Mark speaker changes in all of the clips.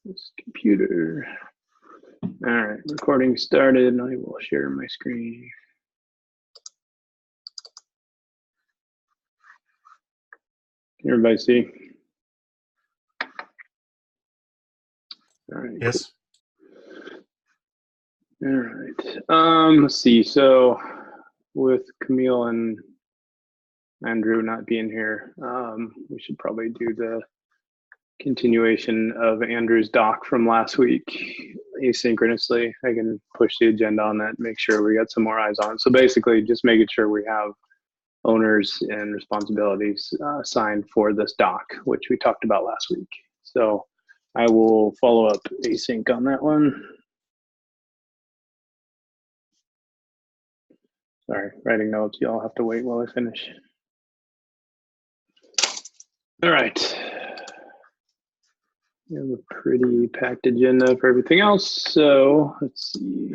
Speaker 1: This computer. All right, recording started. I will share my screen. Can everybody see? All right.
Speaker 2: Yes.
Speaker 1: Cool. All right. Let's see. So with Camille and Andrew not being here, we should probably do the continuation of Andrew's doc from last week asynchronously. I can push the agenda on that, make sure we got some more eyes on it. So basically just making sure we have owners and responsibilities assigned for this doc, which we talked about last week. So I will follow up async on that one. Sorry, writing notes. Y'all have to wait while I finish. All right. We have a pretty packed agenda for everything else. So let's see.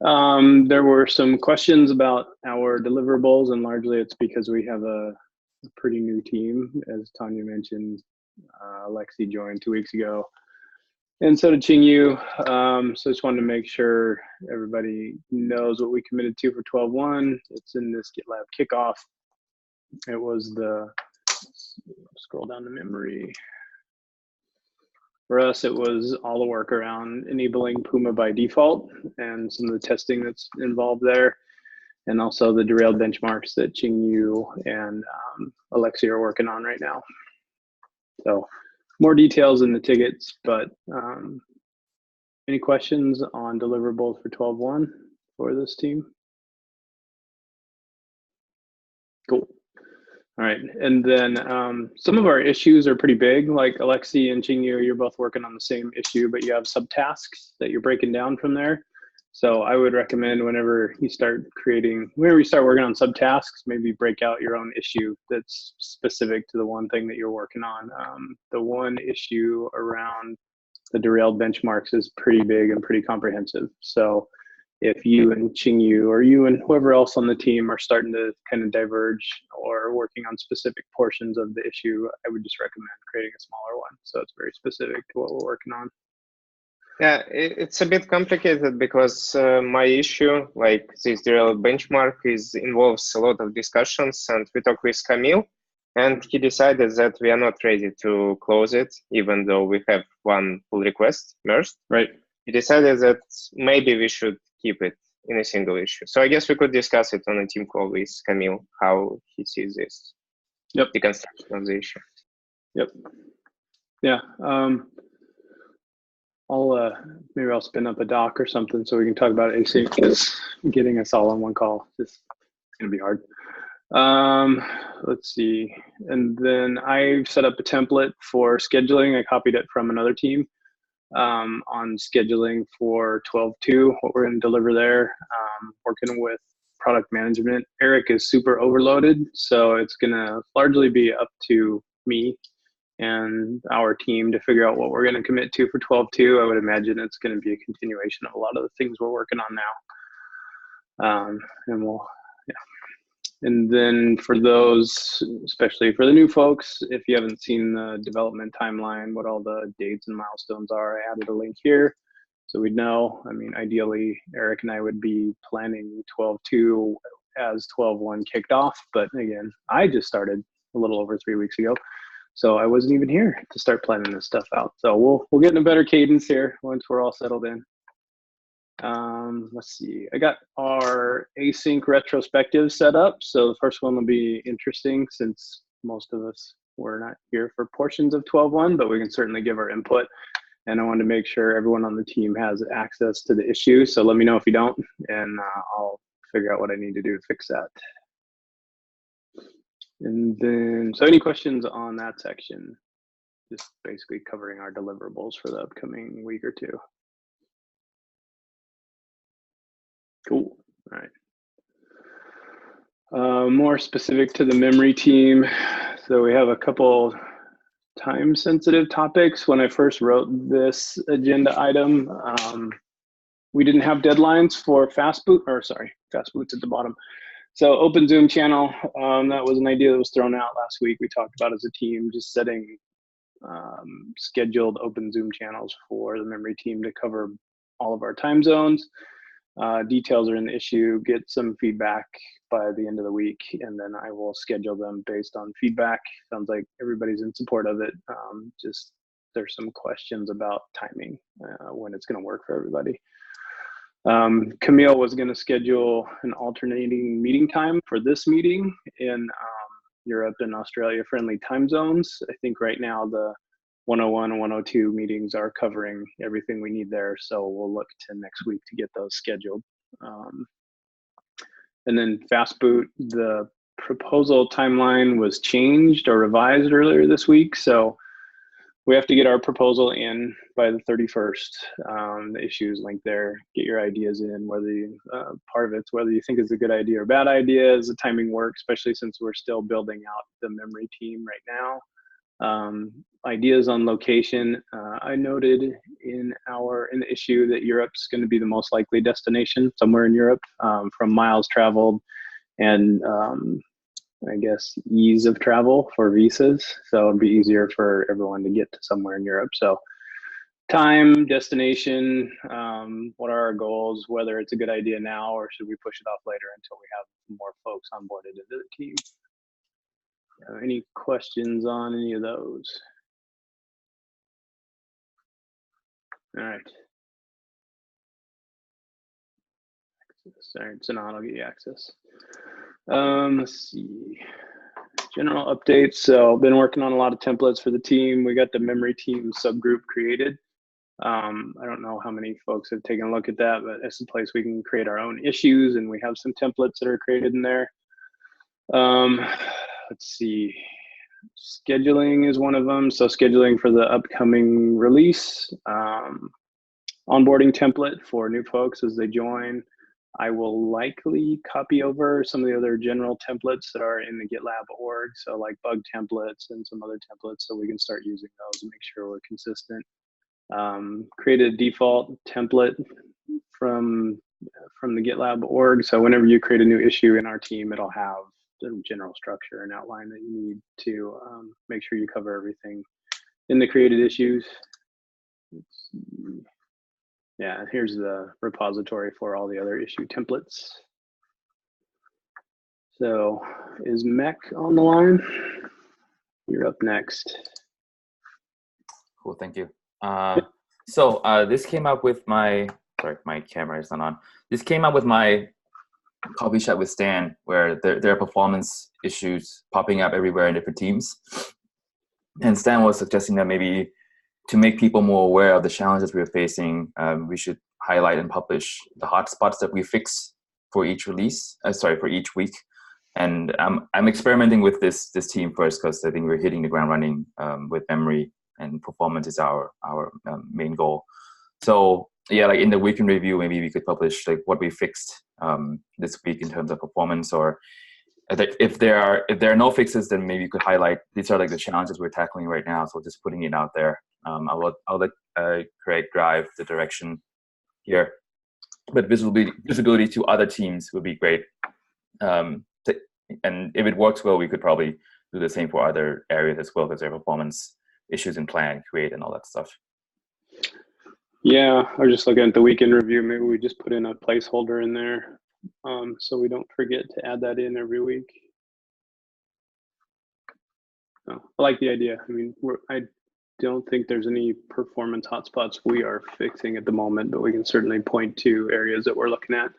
Speaker 1: There were some questions about our deliverables, and largely it's because we have a pretty new team. As Tanya mentioned, Alexi joined 2 weeks ago, and so did Qingyu. So I just wanted to make sure everybody knows what we committed to for 12.1. It's in this GitLab kickoff. It was the, scroll down to memory. For us, it was all the work around enabling Puma by default and some of the testing that's involved there, and also the derailed benchmarks that Qingyu and Alexi are working on right now. So more details in the tickets, but any questions on deliverables for 12.1 for this team? Cool. All right, and then some of our issues are pretty big, like Alexi and Qingyu, you're both working on the same issue, but you have subtasks that you're breaking down from there. So I would recommend whenever you start working on subtasks, maybe break out your own issue that's specific to the one thing that you're working on. The one issue around the derailed benchmarks is pretty big and pretty comprehensive. So if you and Qingyu or you and whoever else on the team are starting to kind of diverge or working on specific portions of the issue, I would just recommend creating a smaller one. So it's very specific to what we're working on.
Speaker 3: Yeah, it's a bit complicated because my issue, like this derailed benchmark, involves a lot of discussions, and we talked with Camille, and he decided that we are not ready to close it, even though we have one pull request merged.
Speaker 1: Right.
Speaker 3: He decided that maybe we should keep it in a single issue. So I guess we could discuss it on a team call with Camille, how he sees this.
Speaker 1: Yep.
Speaker 3: The construction of the issue.
Speaker 1: Yep. Yeah. Maybe I'll spin up a doc or something so we can talk about async, because getting us all on one call is gonna be hard. Let's see. And then I've set up a template for scheduling. I copied it from another team on scheduling for 12.2, what we're going to deliver there. Working with product management. Eric is super overloaded, so it's going to largely be up to me and our team to figure out what we're going to commit to for 12.2. I would imagine it's going to be a continuation of a lot of the things we're working on now. And we'll, yeah. And then for those, especially for the new folks, if you haven't seen the development timeline, what all the dates and milestones are, I added a link here so we'd know. I mean, ideally, Eric and I would be planning 12.2 as 12.1 kicked off, but again, I just started a little over 3 weeks ago, so I wasn't even here to start planning this stuff out. So we'll get in a better cadence here once we're all settled in. Let's see, I got our async retrospective set up. So the first one will be interesting since most of us were not here for portions of 12.1, but we can certainly give our input. And I wanted to make sure everyone on the team has access to the issue. So let me know if you don't, and I'll figure out what I need to do to fix that. And then, so any questions on that section? Just basically covering our deliverables for the upcoming week or two. Cool. All right. More specific to the memory team. So we have a couple time-sensitive topics. When I first wrote this agenda item, we didn't have deadlines for fast boot's at the bottom. So open Zoom channel, that was an idea that was thrown out last week. We talked about as a team, just setting scheduled open Zoom channels for the memory team to cover all of our time zones. Details are in the issue. Get some feedback by the end of the week, and then I will schedule them based on feedback. Sounds like everybody's in support of it. Just there's some questions about timing, when it's going to work for everybody. Camille was going to schedule an alternating meeting time for this meeting in Europe and Australia friendly time zones. I think right now the 101 and 102 meetings are covering everything we need there. So we'll look to next week to get those scheduled. And then Fast Boot, the proposal timeline was changed or revised earlier this week. So we have to get our proposal in by the 31st. The issue is linked there. Get your ideas in, whether you, part of it's whether you think it's a good idea or bad idea. Is the timing work, especially since we're still building out the memory team right now. Ideas on location. I noted in the issue that Europe's going to be the most likely destination, somewhere in Europe, from miles traveled and I guess ease of travel for visas. So it'd be easier for everyone to get to somewhere in Europe. So time, destination, what are our goals, whether it's a good idea now or should we push it off later until we have more folks onboarded into the team. Any questions on any of those? All right. Sorry, Sanan, I'll get you access. Let's see. General updates. So been working on a lot of templates for the team. We got the memory team subgroup created. I don't know how many folks have taken a look at that, but it's a place we can create our own issues, and we have some templates that are created in there. Let's see. Scheduling is one of them. So scheduling for the upcoming release. Onboarding template for new folks as they join. I will likely copy over some of the other general templates that are in the GitLab org. So like bug templates and some other templates, so we can start using those and make sure we're consistent. Create a default template from the GitLab org. So whenever you create a new issue in our team, it'll have the general structure and outline that you need to make sure you cover everything in the created issues. Let's see. Yeah, here's the repository for all the other issue templates. So is Mech on the line? You're up next.
Speaker 2: Cool, thank you. This came up with my camera is not on. This came up with my coffee chat with Stan, where there are performance issues popping up everywhere in different teams. And Stan was suggesting that maybe to make people more aware of the challenges we're facing, we should highlight and publish the hotspots that we fix for each release, for each week. And I'm experimenting with this team first because I think we're hitting the ground running with memory, and performance is our main goal. So yeah, like in the weekend review, maybe we could publish like what we fixed this week in terms of performance, or if there are no fixes, then maybe you could highlight these are like the challenges we're tackling right now. So just putting it out there. I'll let Craig drive the direction here, but visibility to other teams would be great. And if it works well, we could probably do the same for other areas as well, because there are performance issues in plan, create, and all that stuff.
Speaker 1: Yeah, I was just looking at the weekend review. Maybe we just put in a placeholder in there, so we don't forget to add that in every week. Oh, I like the idea. I mean, I don't think there's any performance hotspots we are fixing at the moment, but we can certainly point to areas that we're looking at,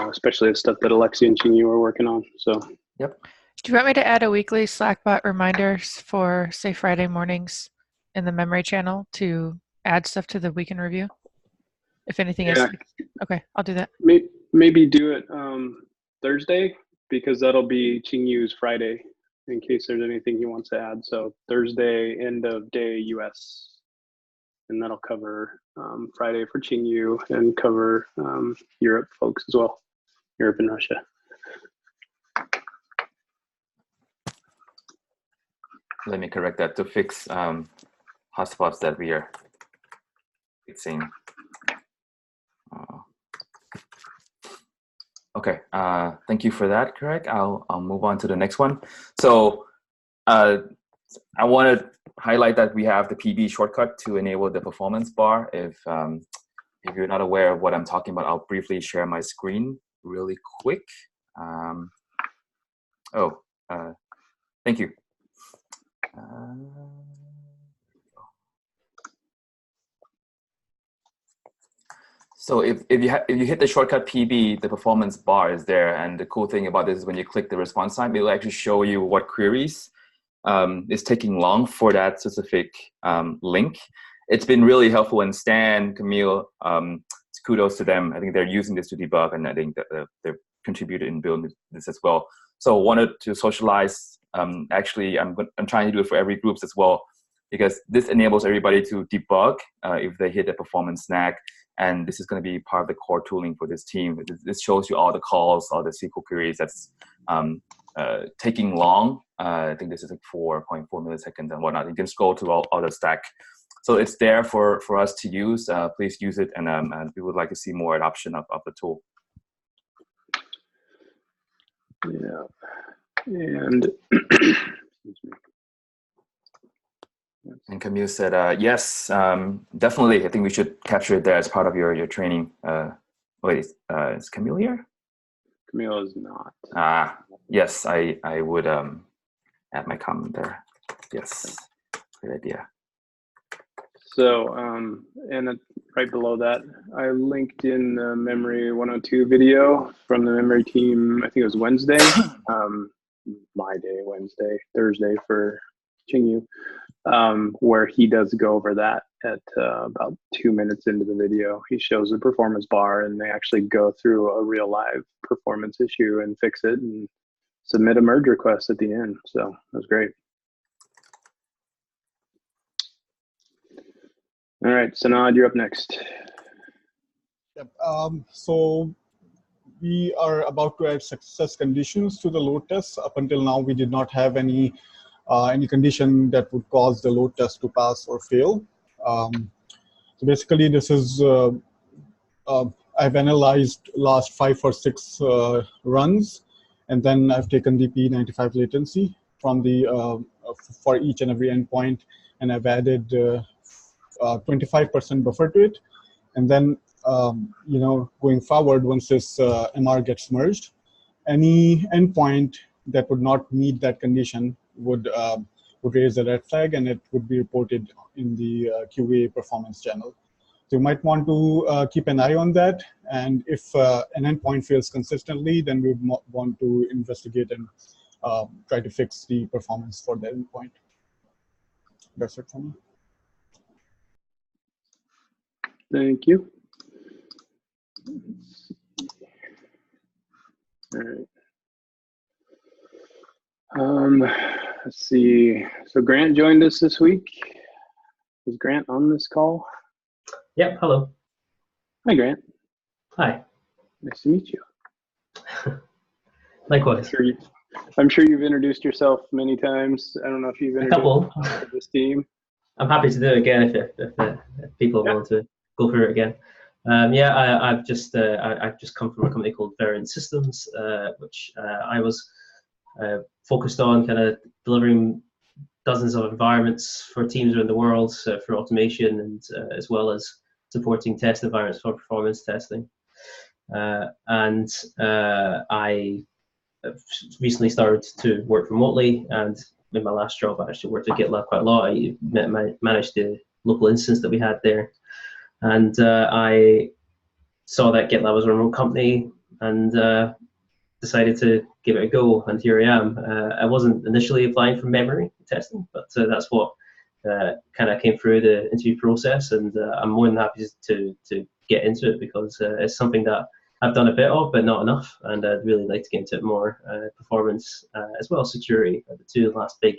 Speaker 1: especially the stuff that Alexi and Chingy are working on. So,
Speaker 2: yep.
Speaker 4: Do you want me to add a weekly Slackbot reminders for, say, Friday mornings in the memory channel to add stuff to the weekend review? If anything is, okay, I'll do that.
Speaker 1: Maybe do it Thursday, because that'll be Chingyu's Friday, in case there's anything he wants to add. So Thursday, end of day US, and that'll cover Friday for Chingyu and cover Europe folks as well, Europe and Russia.
Speaker 2: Let me correct that to fix hotspots that we are fixing. Okay, thank you for that, Craig. I'll move on to the next one. So I wanted highlight that we have the PB shortcut to enable the performance bar. If you're not aware of what I'm talking about, I'll briefly share my screen really quick. Thank you. So if you hit the shortcut PB, the performance bar is there. And the cool thing about this is when you click the response time, it will actually show you what queries is taking long for that specific link. It's been really helpful, and Stan, Camille, kudos to them. I think they're using this to debug, and I think that they've contributed in building this as well. So wanted to socialize. Actually, I'm trying to do it for every groups as well, because this enables everybody to debug if they hit a performance snag. And this is going to be part of the core tooling for this team. This shows you all the calls, all the SQL queries that's taking long. I think this is like 4.4 milliseconds and whatnot. You can scroll to all the stack. So it's there for us to use. Please use it, and we would like to see more adoption of the tool.
Speaker 1: Yeah, and excuse me.
Speaker 2: And Camille said, yes, definitely. I think we should capture it there as part of your training. Wait, is Camille here?
Speaker 1: Camille is not.
Speaker 2: Yes, I would add my comment there. Yes, great idea.
Speaker 1: So, and right below that, I linked in the Memory 102 video from the memory team. I think it was Wednesday, my day, Wednesday, Thursday for Qingyu, where he does go over that at about 2 minutes into the video. He shows the performance bar, and they actually go through a real live performance issue and fix it and submit a merge request at the end. So that was great. All right, Sanad, you're up next.
Speaker 5: Yep. So we are about to add success conditions to the load test. Up until now, we did not have any condition that would cause the load test to pass or fail. So basically, this is I've analyzed last 5 or 6 runs, and then I've taken the P95 latency from the for each and every endpoint, and I've added 25% buffer to it, and then going forward, once this MR gets merged, any endpoint that would not meet that condition would raise a red flag, and it would be reported in the QA performance channel. So you might want to keep an eye on that, and if an endpoint fails consistently, then we would want to investigate and try to fix the performance for that endpoint. That's it for me.
Speaker 1: Thank you. All right. Let's see. So Grant joined us this week. Is Grant on this call?
Speaker 6: Yep. Hello.
Speaker 1: Hi, Grant.
Speaker 6: Hi.
Speaker 1: Nice to meet you.
Speaker 6: Likewise.
Speaker 1: I'm sure you've introduced yourself many times. I don't know if you've introduced this team.
Speaker 6: I'm happy to do it again if people want to go through it again. I've just come from a company called Variant Systems, which I was focused on kind of delivering dozens of environments for teams around the world for automation, and as well as supporting test environments for performance testing. I recently started to work remotely, and in my last job I actually worked at GitLab quite a lot. I managed the local instance that we had there, and I saw that GitLab was a remote company, and decided to give it a go, and here I am. I wasn't initially applying for memory testing, but that's what kind of came through the interview process, and I'm more than happy to get into it, because it's something that I've done a bit of, but not enough, and I'd really like to get into it more. Performance as well as security are the two last big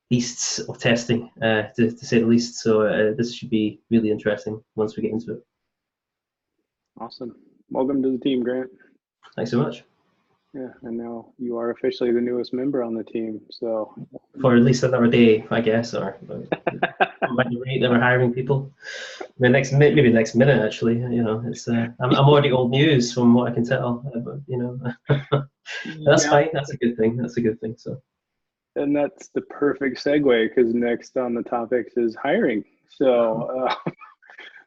Speaker 6: beasts of testing, to say the least. So this should be really interesting once we get into it.
Speaker 1: Awesome. Welcome to the team, Grant.
Speaker 6: Thanks so much.
Speaker 1: Yeah, and now you are officially the newest member on the team. So
Speaker 6: for at least another day, I guess, or by the rate that we're hiring people, maybe next minute actually. It's I'm already old news from what I can tell. But, that's fine. That's a good thing. So
Speaker 1: And that's the perfect segue because next on the topics is hiring. So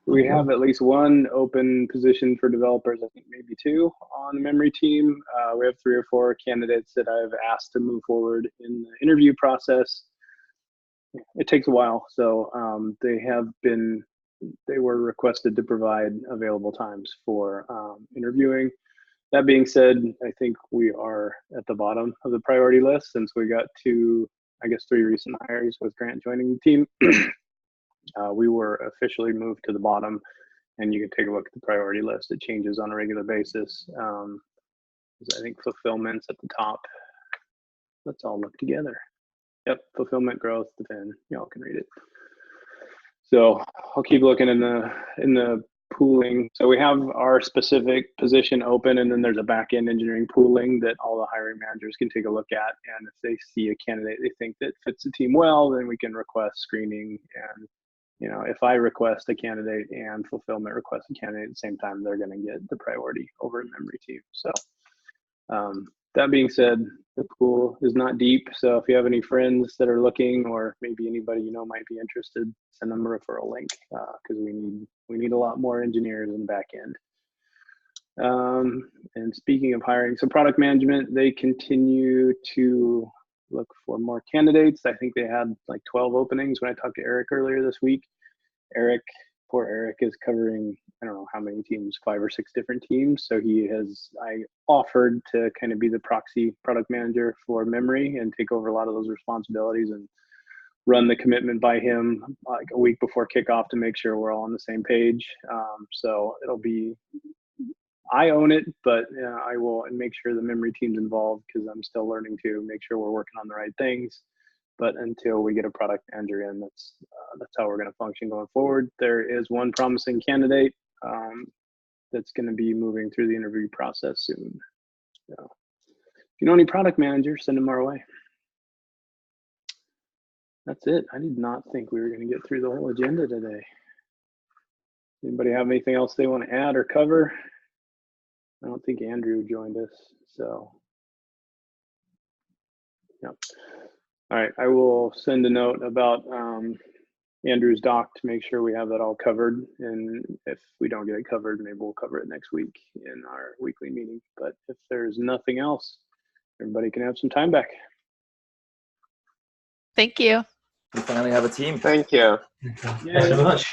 Speaker 1: we have at least one open position for developers, I think maybe two on the memory team. We have 3 or 4 candidates that I've asked to move forward in the interview process. It takes a while, so they were requested to provide available times for interviewing. That being said, I think we are at the bottom of the priority list since we got 3 recent hires with Grant joining the team. We were officially moved to the bottom, and you can take a look at the priority list. It changes on a regular basis. I think fulfillment's at the top. Let's all look together. Yep, fulfillment, growth, defend. Y'all can read it. So I'll keep looking in the pooling. So we have our specific position open, and then there's a back-end engineering pooling that all the hiring managers can take a look at. And if they see a candidate they think that fits the team well, then we can request screening. And if I request a candidate and fulfillment requests a candidate at the same time, they're going to get the priority over the memory team. So that being said, the pool is not deep. So if you have any friends that are looking, or maybe anybody might be interested, send them a referral link because we need a lot more engineers in the back end. And speaking of hiring, so product management, they continue to look for more candidates. I think they had like 12 openings when I talked to Eric earlier this week. Poor Eric is covering, I don't know how many teams, 5 or 6 different teams. So I offered to kind of be the proxy product manager for memory and take over a lot of those responsibilities and run the commitment by him like a week before kickoff to make sure we're all on the same page. So I own it, but I will make sure the memory team's involved because I'm still learning to make sure we're working on the right things. But until we get a product manager in, that's how we're going to function going forward. There is one promising candidate that's going to be moving through the interview process soon. So if you know any product managers, send them our way. That's it. I did not think we were going to get through the whole agenda today. Anybody have anything else they want to add or cover? I don't think Andrew joined us, so yeah. All right, I will send a note about Andrew's doc to make sure we have that all covered. And if we don't get it covered, maybe we'll cover it next week in our weekly meeting. But if there's nothing else, everybody can have some time back.
Speaker 4: Thank you.
Speaker 2: We finally have a team.
Speaker 3: Thank you.
Speaker 6: Thanks so much.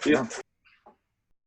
Speaker 1: Yeah.